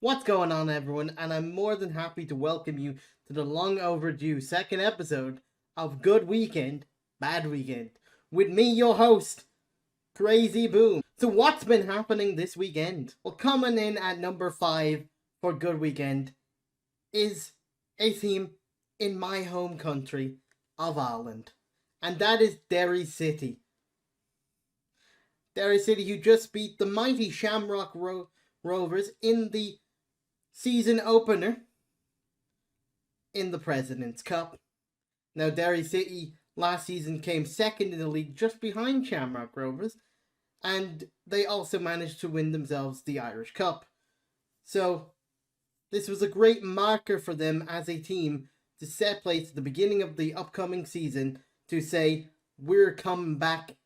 What's going on, everyone? And I'm more than happy to welcome you to the long overdue second episode of Good Weekend, Bad Weekend, with me, your host, CrazyBoom. So, what's been happening this weekend? Well, coming in at number 5 for Good Weekend is a team in my home country of Ireland, and that is Derry City. Derry City, who just beat the mighty Shamrock Rovers in the season opener in the President's Cup. Now, Derry City last season came second in the league, just behind Shamrock Rovers, and they also managed to win themselves the Irish Cup. So, this was a great marker for them as a team to set place at the beginning of the upcoming season to say, we're coming back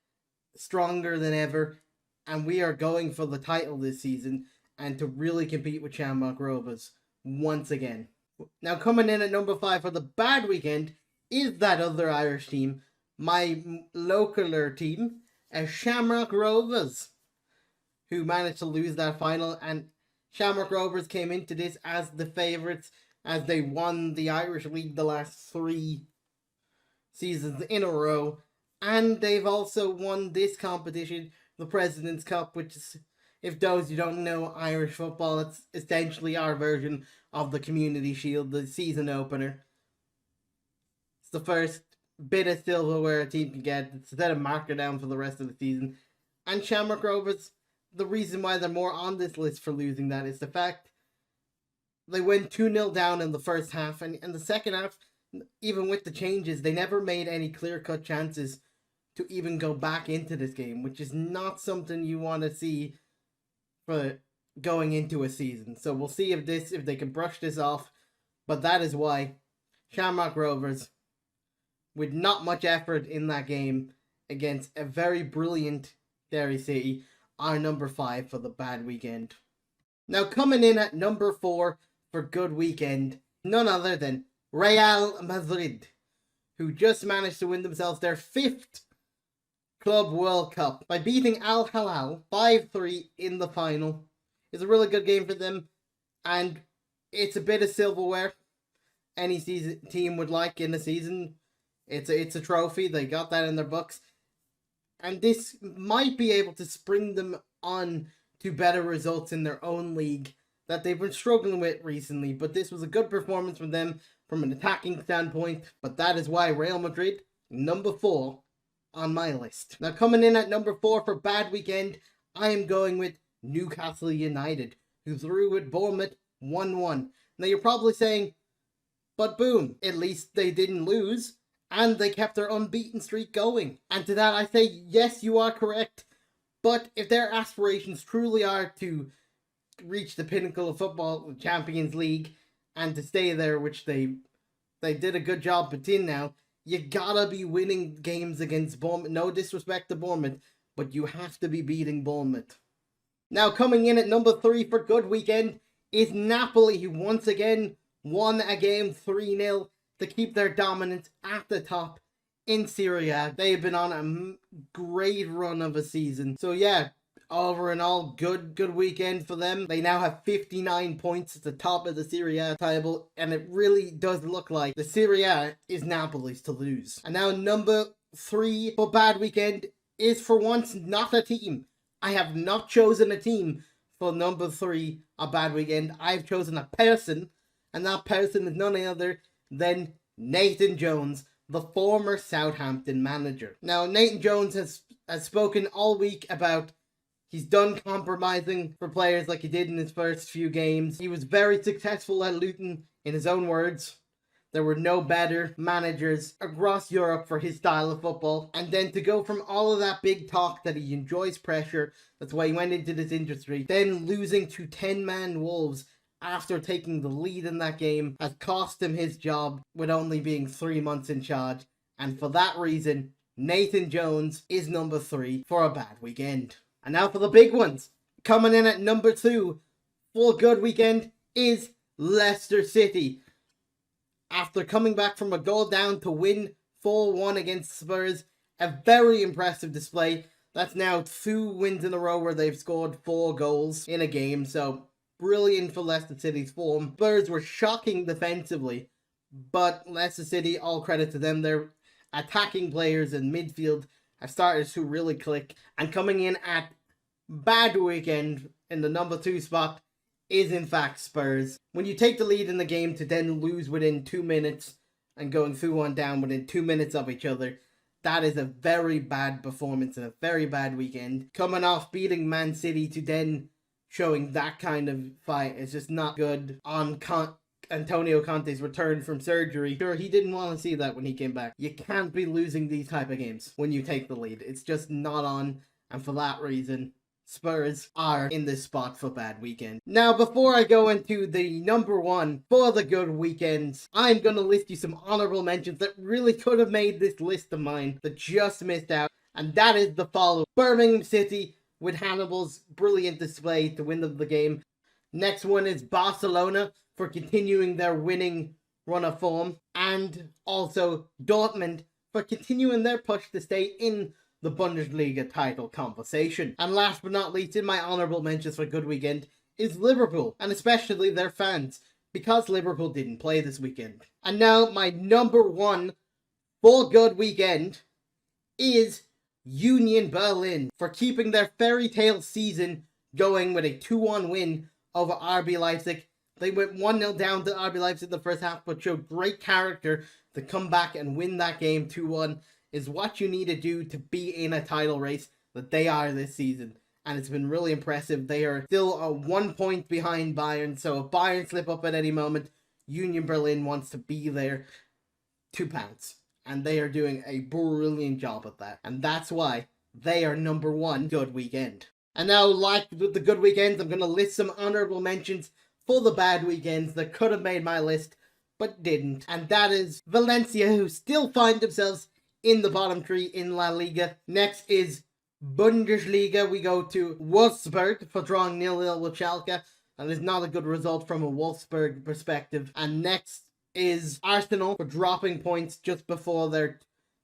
stronger than ever, and we are going for the title this season, and to really compete with Shamrock Rovers once again. Now, coming in at number 5 for the bad weekend is that other Irish team, my localer team, Shamrock Rovers, who managed to lose that final. And Shamrock Rovers came into this as the favourites, as they won the Irish League the last 3 seasons in a row, and they've also won this competition, the President's Cup, which is, if those who don't know Irish football, it's essentially our version of the Community Shield, the season opener. It's the first bit of silverware a team can get. It's a set of marker down for the rest of the season. And Shamrock Rovers, the reason why they're more on this list for losing that is the fact they went 2-0 down in the first half, and in the second half, even with the changes, they never made any clear-cut chances to even go back into this game, which is not something you want to see for going into a season. So we'll see if they can brush this off. But that is why Shamrock Rovers, with not much effort in that game against a very brilliant Derry City, are number 5 for the bad weekend. Now, coming in at number 4 for good weekend, none other than Real Madrid, who just managed to win themselves their 5th Club World Cup by beating Al Hilal 5-3 in the final. It's a really good game for them, and it's a bit of silverware any team would like in a season. It's a trophy. They got that in their books, and this might be able to spring them on to better results in their own league that they've been struggling with recently. But this was a good performance from them from an attacking standpoint. But that is why Real Madrid, number 4 on my list. Now, coming in at number 4 for bad weekend, I am going with Newcastle United, who threw with Bournemouth 1-1. Now, you're probably saying, but boom, at least they didn't lose, and they kept their unbeaten streak going. And to that I say, yes, you are correct. But if their aspirations truly are to reach the pinnacle of football, the Champions League, and to stay there, which they did a good job in now, you gotta be winning games against Bournemouth. No disrespect to Bournemouth, but you have to be beating Bournemouth. Now, coming in at number 3 for good weekend is Napoli, who once again won a game 3-0 to keep their dominance at the top in Serie A. They've been on a great run of a season. So yeah, over and all, good weekend for them. They now have 59 points at the top of the Serie A table, and it really does look like the Serie A is Napoli's to lose. And now number 3 for bad weekend is for once not a team. I have not chosen a team for number 3 a bad weekend. I've chosen a person, and that person is none other than Nathan Jones, the former Southampton manager. Now, Nathan Jones has spoken all week about he's done compromising for players like he did in his first few games. He was very successful at Luton, in his own words. There were no better managers across Europe for his style of football. And then to go from all of that big talk that he enjoys pressure, that's why he went into this industry, then losing to 10-man Wolves after taking the lead in that game has cost him his job with only being 3 months in charge. And for that reason, Nathan Jones is number 3 for a bad weekend. And now for the big ones. Coming in at number 2 for good weekend is Leicester City. After coming back from a goal down to win 4-1 against Spurs, a very impressive display. That's now 2 wins in a row where they've scored 4 goals in a game. So brilliant for Leicester City's form. Spurs were shocking defensively, but Leicester City, all credit to them, their attacking players in midfield are starters who really click. And coming in at bad weekend in the number 2 spot is in fact Spurs. When you take the lead in the game to then lose within 2 minutes and going through one down within 2 minutes of each other, that is a very bad performance and a very bad weekend. Coming off beating Man City to then showing that kind of fight is just not good on Antonio Conte's return from surgery. Sure, he didn't want to see that when he came back. You can't be losing these type of games when you take the lead. It's just not on, and for that reason, Spurs are in this spot for bad weekend. Now, before I go into the number 1 for the good weekends, I'm going to list you some honorable mentions that really could have made this list of mine that just missed out. And that is the following: Birmingham City with Hannibal's brilliant display to win the game. Next one is Barcelona for continuing their winning run of form. And also Dortmund for continuing their push to stay in the Bundesliga title conversation. And last but not least, in my honourable mentions for good weekend is Liverpool, and especially their fans, because Liverpool didn't play this weekend. And now my number 1 for good weekend is Union Berlin for keeping their fairy tale season going with a 2-1 win over RB Leipzig. They went 1-0 down to RB Leipzig in the first half, but showed great character to come back and win that game 2-1. Is what you need to do to be in a title race that they are this season. And it's been really impressive. They are still 1 point behind Bayern, so if Bayern slip up at any moment, Union Berlin wants to be there to pounce. And they are doing a brilliant job at that. And that's why they are number 1 good weekend. And now, like with the good weekends, I'm going to list some honourable mentions for the bad weekends that could have made my list, but didn't. And that is Valencia, who still find themselves in the bottom 3 in La Liga. Next is Bundesliga. We go to Wolfsburg for drawing 0-0 with Schalke. That is not a good result from a Wolfsburg perspective. And next is Arsenal for dropping points just before their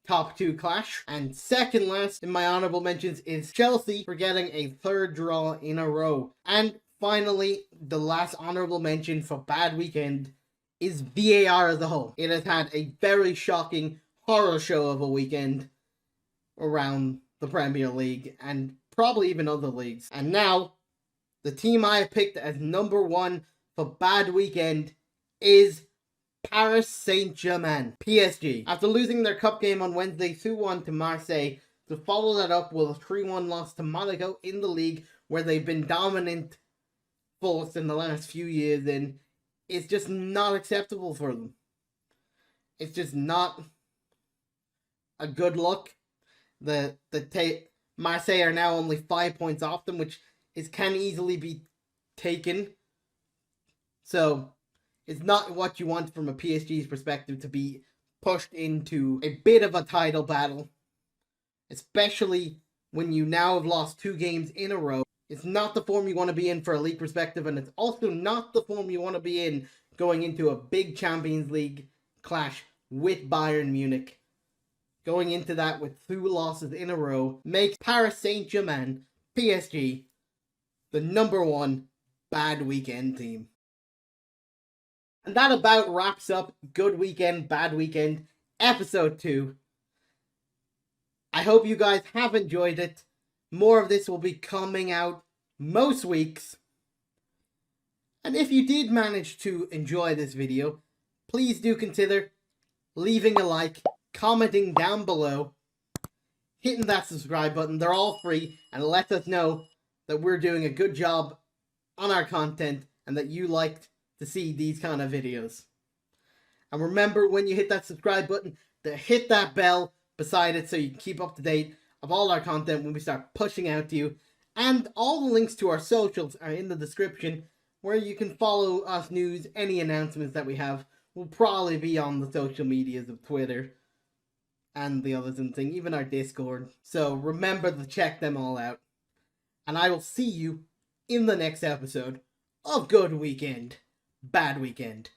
top 2 clash. And second last in my honourable mentions is Chelsea for getting a 3rd draw in a row. And finally, the last honourable mention for bad weekend is VAR as a whole. It has had a very shocking horror show of a weekend around the Premier League and probably even other leagues. And now, the team I have picked as number 1 for bad weekend is Paris Saint-Germain, PSG. After losing their cup game on Wednesday 2-1 to Marseille, to follow that up with a 3-1 loss to Monaco in the league, where they've been dominant force in the last few years, and it's just not acceptable for them. It's just not a good look. Marseille are now only 5 points off them, which can easily be taken. So it's not what you want from a PSG's perspective to be pushed into a bit of a title battle, especially when you now have lost 2 games in a row. It's not the form you want to be in for a league perspective, and it's also not the form you want to be in going into a big Champions League clash with Bayern Munich. Going into that with 2 losses in a row makes Paris Saint-Germain, PSG, the number 1 bad weekend team. And that about wraps up Good Weekend, Bad Weekend, Episode 2. I hope you guys have enjoyed it. More of this will be coming out most weeks. And if you did manage to enjoy this video, please do consider leaving a like, commenting down below, hitting that subscribe button. They're all free, and let us know that we're doing a good job on our content and that you liked to see these kind of videos. And remember, when you hit that subscribe button, to hit that bell beside it so you can keep up to date of all our content when we start pushing out to you. And all the links to our socials are in the description, where you can follow us news. Any announcements that we have will probably be on the social medias of Twitter and the others and thing, even our Discord. So remember to check them all out. And I will see you in the next episode of Good Weekend, Bad Weekend.